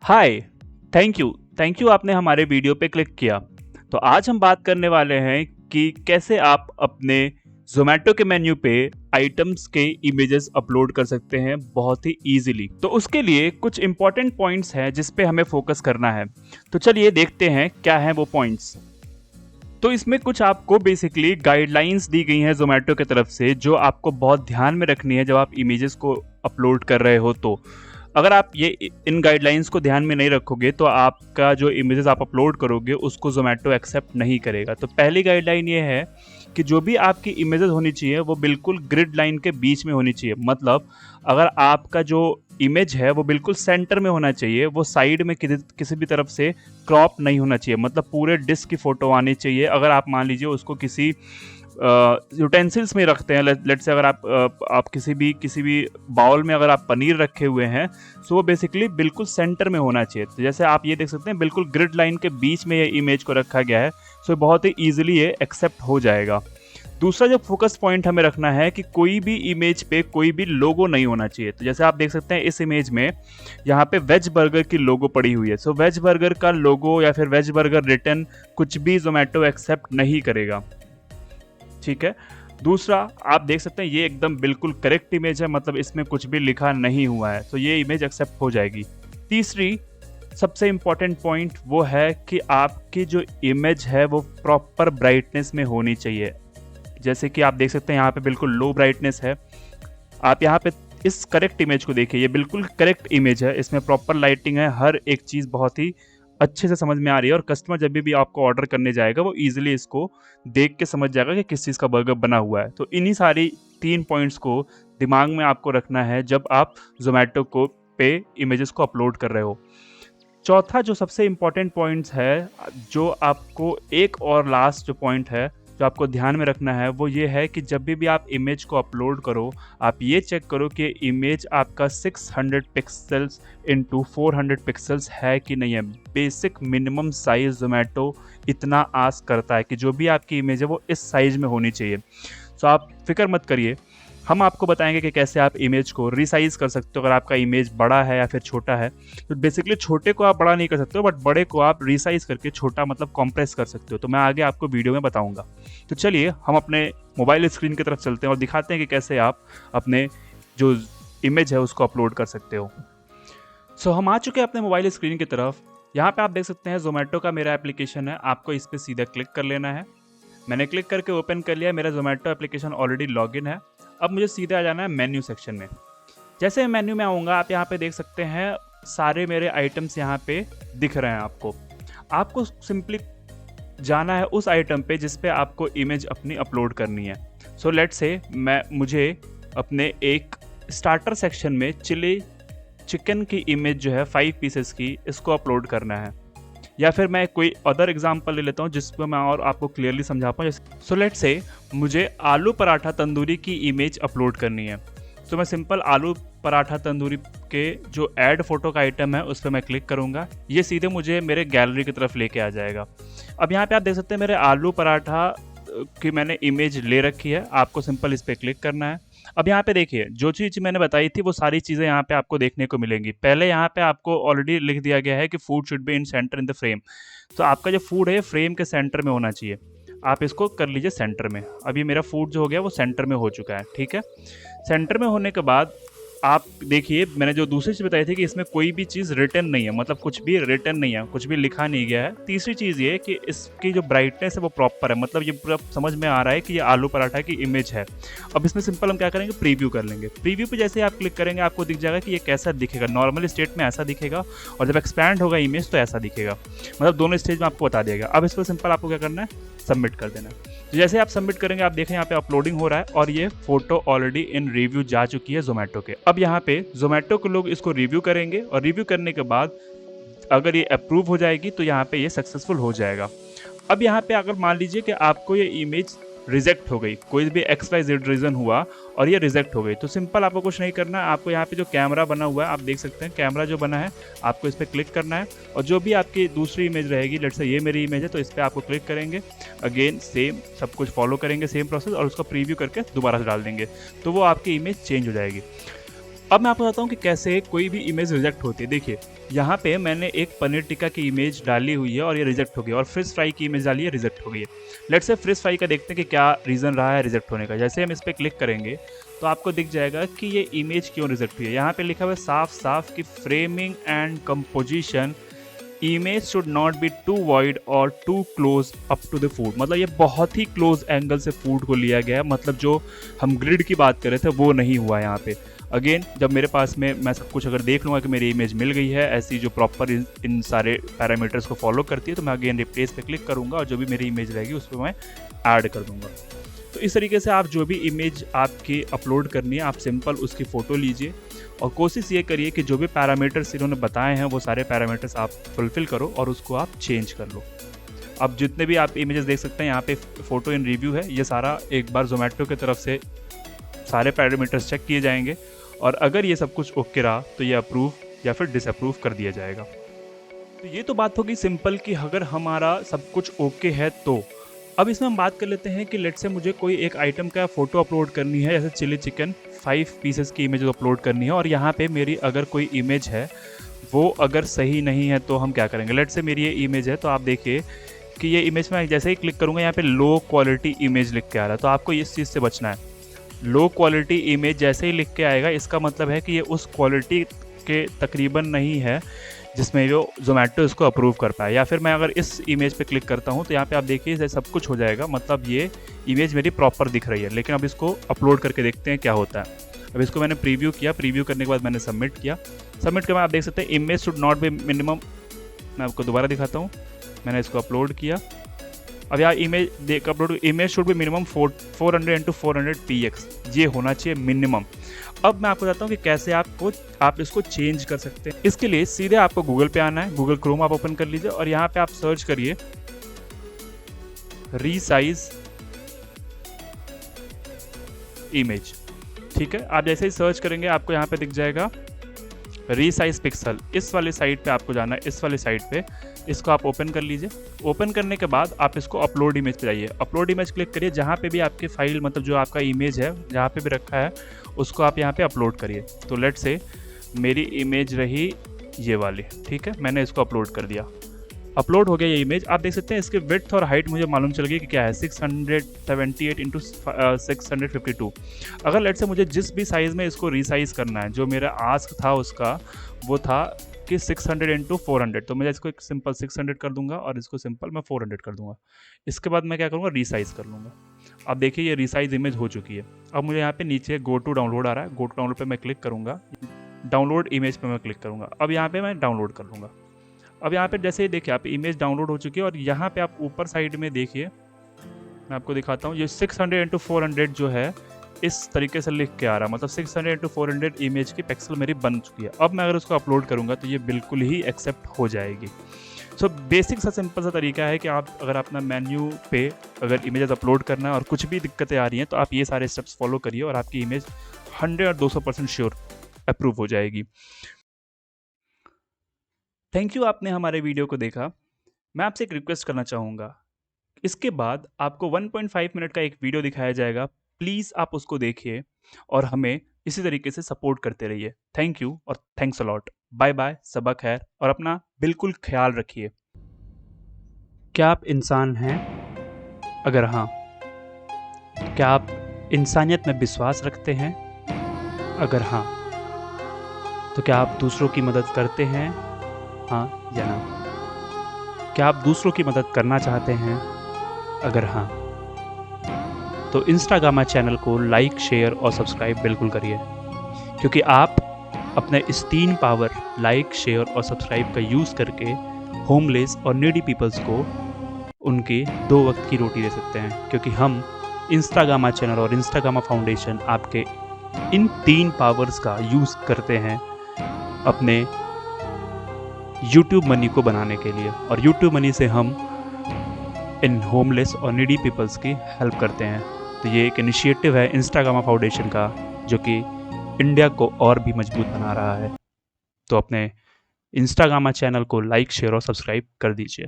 Hi. Thank you आपने हमारे video पे क्लिक किया। तो आज हम बात करने वाले हैं कि कैसे आप अपने ज़ोमैटो के मेन्यू पे आइटम्स के इमेजेस अपलोड कर सकते हैं बहुत ही ईज़िली। तो उसके लिए कुछ इम्पोर्टेंट पॉइंट्स हैं जिस पे हमें फ़ोकस करना है। तो चलिए देखते हैं क्या हैं वो पॉइंट्स। तो इसमें कुछ आपको बेसिकली गाइडलाइंस दी गई हैं ज़ोमैटो की तरफ से जो आपको बहुत ध्यान में रखनी है जब आप इमेजेस को अपलोड कर रहे हो तो। अगर आप ये इन गाइडलाइंस को ध्यान में नहीं रखोगे तो आपका जो इमेजेस आप अपलोड करोगे उसको ज़ोमैटो एक्सेप्ट नहीं करेगा। तो पहली गाइडलाइन ये है कि जो भी आपकी इमेजेस होनी चाहिए वो बिल्कुल ग्रिड लाइन के बीच में होनी चाहिए। मतलब अगर आपका जो इमेज है वो बिल्कुल सेंटर में होना चाहिए, वो साइड में किसी भी तरफ से क्रॉप नहीं होना चाहिए। मतलब पूरे डिस्क की फ़ोटो आनी चाहिए। अगर आप मान लीजिए उसको किसी यूटेंसिल्स में रखते हैं, लेट से अगर आप किसी भी बाउल में अगर आप पनीर रखे हुए हैं सो वो बेसिकली बिल्कुल सेंटर में होना चाहिए। तो जैसे आप ये देख सकते हैं बिल्कुल ग्रिड लाइन के बीच में ये इमेज को रखा गया है, सो बहुत ही ईजिली ये एक्सेप्ट हो जाएगा। दूसरा जो फोकस पॉइंट हमें रखना है कि कोई भी इमेज पे कोई भी लोगो नहीं होना चाहिए। तो जैसे आप देख सकते हैं इस इमेज में यहाँ पे वेज बर्गर की लोगो पड़ी हुई है। सो वेज बर्गर का लोगो या फिर वेज बर्गर रिटर्न कुछ भी ज़ोमैटो एक्सेप्ट नहीं करेगा। ठीक है। दूसरा आप देख सकते हैं ये एकदम बिल्कुल करेक्ट इमेज है, मतलब इसमें कुछ भी लिखा नहीं हुआ है, तो ये इमेज एक्सेप्ट हो जाएगी। तीसरी सबसे इम्पॉर्टेंट पॉइंट वो है कि आपकी जो इमेज है वो प्रॉपर ब्राइटनेस में होनी चाहिए। जैसे कि आप देख सकते हैं यहाँ पे बिल्कुल लो ब्राइटनेस है। आप यहाँ पे इस करेक्ट इमेज को देखिए, ये बिल्कुल करेक्ट इमेज है, इसमें प्रॉपर लाइटिंग है, हर एक चीज़ बहुत ही अच्छे से समझ में आ रही है और कस्टमर जब भी आपको ऑर्डर करने जाएगा वो ईजिली इसको देख के समझ जाएगा कि किस चीज़ का बर्गर बना हुआ है। तो इन्हीं सारी 3 पॉइंट्स को दिमाग में आपको रखना है जब आप ज़ोमैटो को पे इमेजेस को अपलोड कर रहे हो। चौथा जो सबसे इम्पोर्टेंट पॉइंट्स है, जो आपको एक और लास्ट जो पॉइंट है जो आपको ध्यान में रखना है वो ये है कि जब भी आप इमेज को अपलोड करो आप ये चेक करो कि इमेज आपका 600 पिक्सल्स इंटू 400 पिक्सल्स है कि नहीं है। बेसिक मिनिमम साइज ज़ोमैटो इतना आस्क करता है कि जो भी आपकी इमेज है वो इस साइज में होनी चाहिए। सो आप फिक्र मत करिए, हम आपको बताएंगे कि कैसे आप इमेज को रिसाइज कर सकते हो अगर आपका इमेज बड़ा है या फिर छोटा है। तो बेसिकली छोटे को आप बड़ा नहीं कर सकते हो बट बड़े को आप रिसाइज करके छोटा मतलब कॉम्प्रेस कर सकते हो। तो मैं आगे आपको वीडियो में बताऊंगा। तो चलिए हम अपने मोबाइल स्क्रीन की तरफ चलते हैं और दिखाते हैं कि कैसे आप अपने जो इमेज है उसको अपलोड कर सकते हो। सो हम आ चुके हैं अपने मोबाइल स्क्रीन की तरफ। यहाँ पे आप देख सकते हैं ज़ोमैटो का मेरा एप्लीकेशन है, आपको इस पर सीधा क्लिक कर लेना है। मैंने क्लिक करके ओपन कर लिया, मेरा ज़ोमैटो एप्लीकेशन ऑलरेडी लॉगिन है। अब मुझे सीधे आ जाना है मेन्यू सेक्शन में। जैसे मेन्यू में आऊँगा आप यहाँ पे देख सकते हैं सारे मेरे आइटम्स यहाँ पे दिख रहे हैं आपको सिंपली जाना है उस आइटम पे जिस पे आपको इमेज अपनी अपलोड करनी है। सो लेट्स से मुझे अपने एक स्टार्टर सेक्शन में चिली चिकन की इमेज जो है 5 पीसेस की, इसको अपलोड करना है। या फिर मैं कोई अदर एग्जांपल ले लेता हूँ जिसको मैं और आपको क्लियरली समझा पाऊँ। सो लेट्स से मुझे आलू पराठा तंदूरी की इमेज अपलोड करनी है। तो मैं सिंपल आलू पराठा तंदूरी के जो ऐड फोटो का आइटम है उस पर मैं क्लिक करूँगा, ये सीधे मुझे मेरे गैलरी की तरफ लेके आ जाएगा। अब यहाँ पे आप देख सकते हैं मेरे आलू पराठा की मैंने इमेज ले रखी है, आपको सिंपल इस पर क्लिक करना है। अब यहाँ पे देखिए जो चीज़ मैंने बताई थी वो सारी चीज़ें यहाँ पे आपको देखने को मिलेंगी। पहले यहाँ पे आपको ऑलरेडी लिख दिया गया है कि food should be in centre in the frame. तो आपका जो फूड है फ्रेम के सेंटर में होना चाहिए, आप इसको कर लीजिए सेंटर में। अभी मेरा फूड जो हो गया वो सेंटर में हो चुका है। ठीक है। सेंटर में होने के बाद आप देखिए मैंने जो दूसरी चीज़ बताई थी कि इसमें कोई भी चीज़ रिटर्न नहीं है, मतलब कुछ भी रिटर्न नहीं है, कुछ भी लिखा नहीं गया है। तीसरी चीज़ ये कि इसकी जो ब्राइटनेस है वो प्रॉपर है, मतलब ये पूरा समझ में आ रहा है कि ये आलू पराठा की इमेज है। अब इसमें सिंपल हम क्या करेंगे, प्रीव्यू कर लेंगे। प्रीव्यू पे जैसे आप क्लिक करेंगे आपको दिख जाएगा कि ये कैसा दिखेगा। नॉर्मल स्टेट में ऐसा दिखेगा और जब एक्सपैंड होगा इमेज तो ऐसा दिखेगा, मतलब दोनों स्टेज में आपको बता देगा। अब इसको सिंपल आपको क्या करना है, सबमिट कर देना है। तो जैसे आप सबमिट करेंगे आप देखें यहाँ पे अपलोडिंग हो रहा है और ये फोटो ऑलरेडी इन रिव्यू जा चुकी है ज़ोमैटो के। अब यहाँ पे ज़ोमैटो के लोग इसको रिव्यू करेंगे और रिव्यू करने के बाद अगर ये अप्रूव हो जाएगी तो यहाँ पे ये सक्सेसफुल हो जाएगा। अब यहाँ पे अगर मान लीजिए कि आपको ये इमेज रिजेक्ट हो गई, कोई भी XYZ रीज़न हुआ और ये रिजेक्ट हो गई, तो सिंपल आपको कुछ नहीं करना है। आपको यहाँ पे जो कैमरा बना हुआ है आप देख सकते हैं, कैमरा जो बना है आपको इस पर क्लिक करना है और जो भी आपकी दूसरी इमेज रहेगी, लेट्स से ये मेरी इमेज है तो इस पर आपको क्लिक करेंगे। अगेन सेम सब कुछ फॉलो करेंगे, सेम प्रोसेस, और उसका प्रीव्यू करके दोबारा से डाल देंगे तो वो आपकी इमेज चेंज हो जाएगी। अब मैं आपको बताता हूँ कि कैसे कोई भी इमेज रिजेक्ट होती है। देखिए, यहाँ पे मैंने एक पनीर टिक्का की इमेज डाली हुई है और ये रिजेक्ट हो गई, और फिश फ्राई की इमेज डाली है, रिजेक्ट हो गई है। लेट्स से फिश फ्राई का देखते हैं कि क्या रीज़न रहा है रिजेक्ट होने का। जैसे हम इस पर क्लिक करेंगे तो आपको दिख जाएगा कि ये इमेज क्यों रिजेक्ट हुई है। यहाँ पे लिखा हुआ है साफ साफ कि framing and composition, image should not be too wide और too close up to the food. मतलब ये बहुत ही क्लोज एंगल से फूड को लिया गया है, मतलब जो हम ग्रिड की बात कर रहे थे वो नहीं हुआ यहाँ पे। अगेन, जब मेरे पास में मैं सब कुछ अगर देख लूँगा कि मेरी इमेज मिल गई है ऐसी जो प्रॉपर इन सारे पैरामीटर्स को फॉलो करती है, तो मैं अगेन रिप्लेस पे क्लिक करूँगा और जो भी मेरी इमेज रहेगी उस पर मैं ऐड कर दूँगा। तो इस तरीके से आप जो भी इमेज आपकी अपलोड करनी है, आप सिंपल उसकी फ़ोटो लीजिए और कोशिश ये करिए कि जो भी पैरामीटर्स इन्होंने बताए हैं वो सारे पैरामीटर्स आप फुलफ़िल करो और उसको आप चेंज कर लो। अब जितने भी आप इमेजेस देख सकते हैं यहाँ पे फ़ोटो इन रिव्यू है, ये सारा एक बार ज़ोमैटो की तरफ से सारे पैरामीटर्स चेक किए जाएंगे और अगर ये सब कुछ ओके रहा तो ये अप्रूव या फिर डिसअप्रूव कर दिया जाएगा। तो ये तो बात होगी सिंपल कि अगर हमारा सब कुछ ओके है तो। अब इसमें हम बात कर लेते हैं कि लेट से मुझे कोई एक आइटम का फ़ोटो अपलोड करनी है, जैसे चिली चिकन 5 पीसेस की इमेज अपलोड करनी है और यहाँ पे मेरी अगर कोई इमेज है वो अगर सही नहीं है तो हम क्या करेंगे। लेट से मेरी ये इमेज है, तो आप देखिए कि ये इमेज में जैसे ही क्लिक करूँगा यहाँ पे लो क्वालिटी इमेज लिख के आ रहा है, तो आपको इस चीज़ से बचना है। लो क्वालिटी इमेज जैसे ही लिख के आएगा इसका मतलब है कि ये उस क्वालिटी के तकरीबन नहीं है जिसमें जो ज़ोमैटो इसको अप्रूव कर पाए। या फिर मैं अगर इस इमेज पे क्लिक करता हूँ तो यहाँ पे आप देखिए सब कुछ हो जाएगा, मतलब ये इमेज मेरी प्रॉपर दिख रही है। लेकिन अब इसको अपलोड करके देखते हैं क्या होता है। अब इसको मैंने प्रीव्यू किया, प्रीव्यू करने के बाद मैंने सबमिट किया। सबमिट के बाद आप देख सकते हैं image should not B minimum, मैं आपको दोबारा दिखाता हूँ। मैंने इसको अपलोड किया, अब यहाँ इमेज देख अपलोड, इमेज शुड भी मिनिमम 400x400 px, ये होना चाहिए मिनिमम। अब मैं आपको बताता हूँ कि कैसे आप इसको चेंज कर सकते हैं। इसके लिए सीधे आपको गूगल पे आना है, गूगल क्रोम आप ओपन कर लीजिए और यहाँ पे आप सर्च करिए रीसाइज इमेज। ठीक है, आप जैसे ही सर्च करेंगे आपको यहाँ पे दिख जाएगा रीसाइज पिक्सल। इस वाले साइट पे आपको जाना है, इस वाले साइट पे इसको आप ओपन कर लीजिए। ओपन करने के बाद आप इसको अपलोड इमेज पे जाइए, अपलोड इमेज क्लिक करिए। जहाँ पे भी आपकी फाइल मतलब जो आपका इमेज है जहाँ पे भी रखा है उसको आप यहाँ पे अपलोड करिए। तो लेट से मेरी इमेज रही ये वाली, ठीक है, मैंने इसको अपलोड कर दिया। अपलोड हो गया ये इमेज। आप देख सकते हैं इसके विड्थ और हाइट मुझे मालूम चल गई कि क्या है, 678x652। अगर लेट से मुझे जिस भी साइज़ में इसको रीसाइज़ करना है, जो मेरा आस्क था उसका वो था कि 600x400, तो मैं इसको एक सिंपल 600 कर दूंगा और इसको सिंपल मैं 400 कर दूंगा। इसके बाद मैं क्या करूँगा, रीसाइज़ कर लूँगा। अब देखिए ये रीसाइज इमेज हो चुकी है। अब मुझे यहाँ पे नीचे गो टू डाउनलोड आ रहा है, गो टू डाउनलोड पे मैं क्लिक करूँगा, डाउनलोड इमेज पे मैं क्लिक करूँगा। अब यहाँ पे मैं डाउनलोड कर लूँगा। अब यहाँ पे जैसे ही देखिए आप इमेज डाउनलोड हो चुकी है और यहाँ पे आप ऊपर साइड में देखिए, मैं आपको दिखाता हूँ, ये 600x400 जो है इस तरीके से लिख के आ रहा है, मतलब 600x400 इमेज की पिक्सल मेरी बन चुकी है। अब मैं अगर उसको अपलोड करूँगा तो ये बिल्कुल ही एक्सेप्ट हो जाएगी। सो बेसिक सा सिंपल सा तरीका है कि आप अगर अपना मेन्यू पे अगर इमेजेस अपलोड करना है और कुछ भी दिक्कतें आ रही हैं तो आप ये सारे स्टेप्स फॉलो करिए और आपकी इमेज 100 और 200% श्योर अप्रूव हो जाएगी। थैंक यू, आपने हमारे वीडियो को देखा। मैं आपसे एक रिक्वेस्ट करना चाहूँगा, इसके बाद आपको 1.5 मिनट का एक वीडियो दिखाया जाएगा, प्लीज़ आप उसको देखिए और हमें इसी तरीके से सपोर्ट करते रहिए। थैंक यू और thanks a lot. Bye bye, Saba Khair और अपना बिल्कुल ख्याल रखिए। क्या आप इंसान हैं? अगर हाँ, तो क्या आप इंसानियत में विश्वास रखते हैं? अगर हाँ, तो क्या आप दूसरों की मदद करते हैं? हाँ या ना? क्या आप दूसरों की मदद करना चाहते हैं? अगर हाँ, तो इंस्टाग्रामा चैनल को लाइक, शेयर और सब्सक्राइब बिल्कुल करिए, क्योंकि आप अपने इस 3 पावर लाइक, शेयर और सब्सक्राइब का यूज़ करके होमलेस और नीडी पीपल्स को उनके 2 वक्त की रोटी दे सकते हैं। क्योंकि हम इंस्टाग्रामा चैनल और इंस्टाग्रामा फाउंडेशन आपके इन 3 पावर्स का यूज़ करते हैं अपने यूट्यूब मनी को बनाने के लिए, और यूट्यूब मनी से हम इन होमलेस और नीडी पीपल्स की हेल्प करते हैं। तो ये एक इनिशिएटिव है इंस्टाग्रामा फाउंडेशन का जो कि इंडिया को और भी मजबूत बना रहा है। तो अपने इंस्टाग्रामा चैनल को लाइक, शेयर और सब्सक्राइब कर दीजिए।